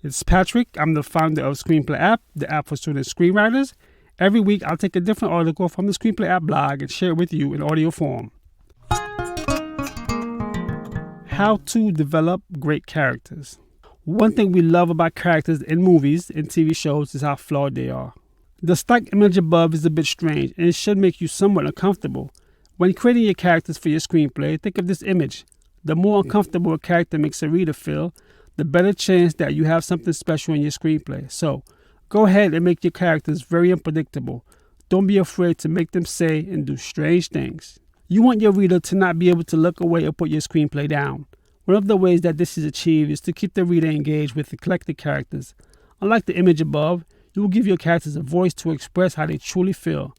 It's Patrick. I'm the founder of Screenplay app, the app for student screenwriters. Every week, I'll take a different article from the Screenplay app blog and share it with you in audio form. How to develop great characters. One thing we love about characters in movies and TV shows is how flawed they are. The stock image above is a bit strange, and it should make you somewhat uncomfortable. When creating your characters for your screenplay, think of this image. The more uncomfortable a character makes a reader feel, the better chance that you have something special in your screenplay. So, go ahead and make your characters very unpredictable. Don't be afraid to make them say and do strange things. You want your reader to not be able to look away or put your screenplay down. One of the ways that this is achieved is to keep the reader engaged with the collected characters. Unlike the image above, you will give your characters a voice to express how they truly feel.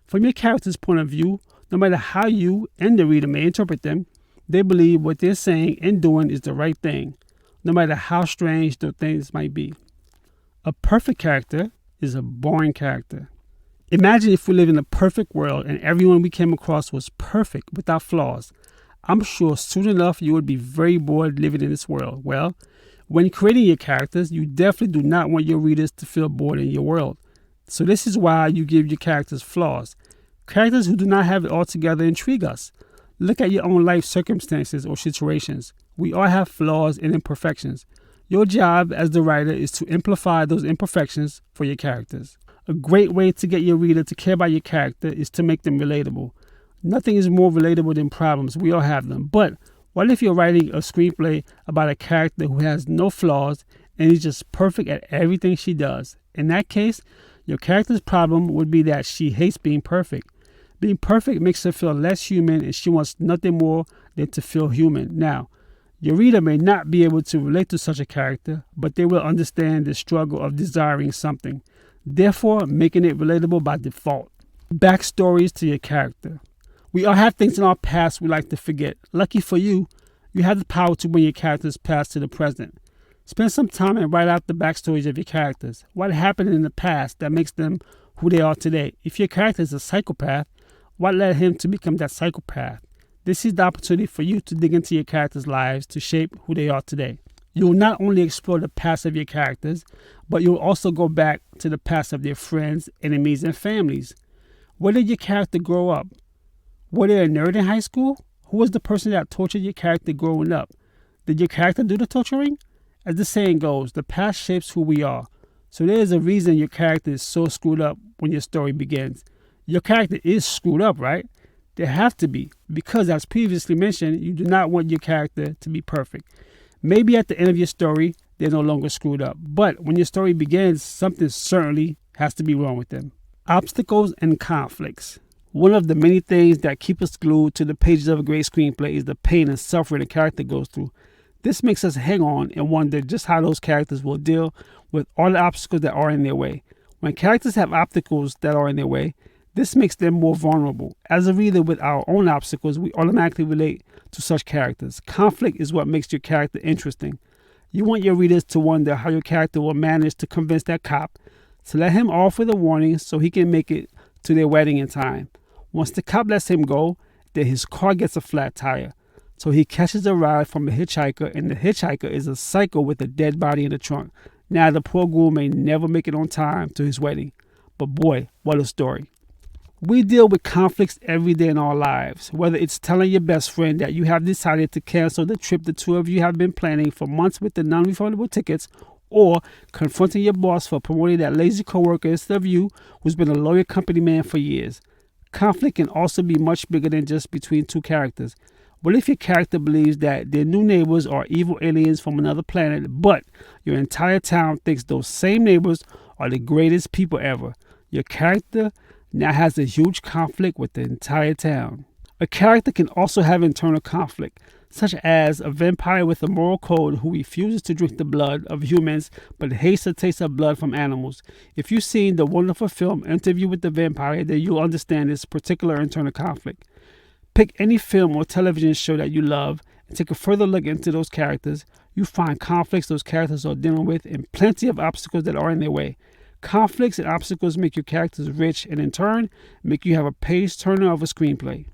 From your character's point of view, no matter how you and the reader may interpret them, they believe what they're saying and doing is the right thing, no matter how strange those things might be. A perfect character is a boring character. Imagine if we lived in a perfect world and everyone we came across was perfect without flaws. I'm sure soon enough you would be very bored living in this world. Well, when creating your characters, you definitely do not want your readers to feel bored in your world. So this is why you give your characters flaws. Characters who do not have it all together intrigue us. Look at your own life circumstances or situations. We all have flaws and imperfections. Your job as the writer is to amplify those imperfections for your characters. A great way to get your reader to care about your character is to make them relatable. Nothing is more relatable than problems. We all have them. But what if you're writing a screenplay about a character who has no flaws and is just perfect at everything she does? In that case, your character's problem would be that she hates being perfect. Being perfect makes her feel less human, and she wants nothing more than to feel human. Now, your reader may not be able to relate to such a character, but they will understand the struggle of desiring something, therefore making it relatable by default. Backstories to your character. We all have things in our past we like to forget. Lucky for you, you have the power to bring your character's past to the present. Spend some time and write out the backstories of your characters. What happened in the past that makes them who they are today? If your character is a psychopath, what led him to become that psychopath? This is the opportunity for you to dig into your characters' lives to shape who they are today. You will not only explore the past of your characters, but you will also go back to the past of their friends, enemies, and families. Where did your character grow up? Were they a nerd in high school? Who was the person that tortured your character growing up? Did your character do the torturing? As the saying goes, the past shapes who we are. So there is a reason your character is so screwed up when your story begins. Your character is screwed up, right? There have to be, because as previously mentioned, you do not want your character to be perfect. Maybe at the end of your story, they're no longer screwed up. But when your story begins, something certainly has to be wrong with them. Obstacles and conflicts. One of the many things that keep us glued to the pages of a great screenplay is the pain and suffering a character goes through. This makes us hang on and wonder just how those characters will deal with all the obstacles that are in their way. When characters have obstacles that are in their way, this makes them more vulnerable. As a reader with our own obstacles, we automatically relate to such characters. Conflict is what makes your character interesting. You want your readers to wonder how your character will manage to convince that cop to let him off with a warning so he can make it to their wedding in time. Once the cop lets him go, then his car gets a flat tire. So he catches a ride from a hitchhiker, and the hitchhiker is a psycho with a dead body in the trunk. Now the poor groom may never make it on time to his wedding. But boy, what a story. We deal with conflicts every day in our lives, whether it's telling your best friend that you have decided to cancel the trip the two of you have been planning for months with the non-refundable tickets, or confronting your boss for promoting that lazy coworker instead of you who's been a loyal company man for years. Conflict can also be much bigger than just between two characters. What if your character believes that their new neighbors are evil aliens from another planet, but your entire town thinks those same neighbors are the greatest people ever? Your character now has a huge conflict with the entire town. A character can also have internal conflict, such as a vampire with a moral code who refuses to drink the blood of humans but hates the taste of blood from animals. If you've seen the wonderful film Interview with the Vampire, then you'll understand this particular internal conflict. Pick any film or television show that you love and take a further look into those characters. You find conflicts those characters are dealing with and plenty of obstacles that are in their way. Conflicts and obstacles make your characters rich and in turn make you have a page turner of a screenplay.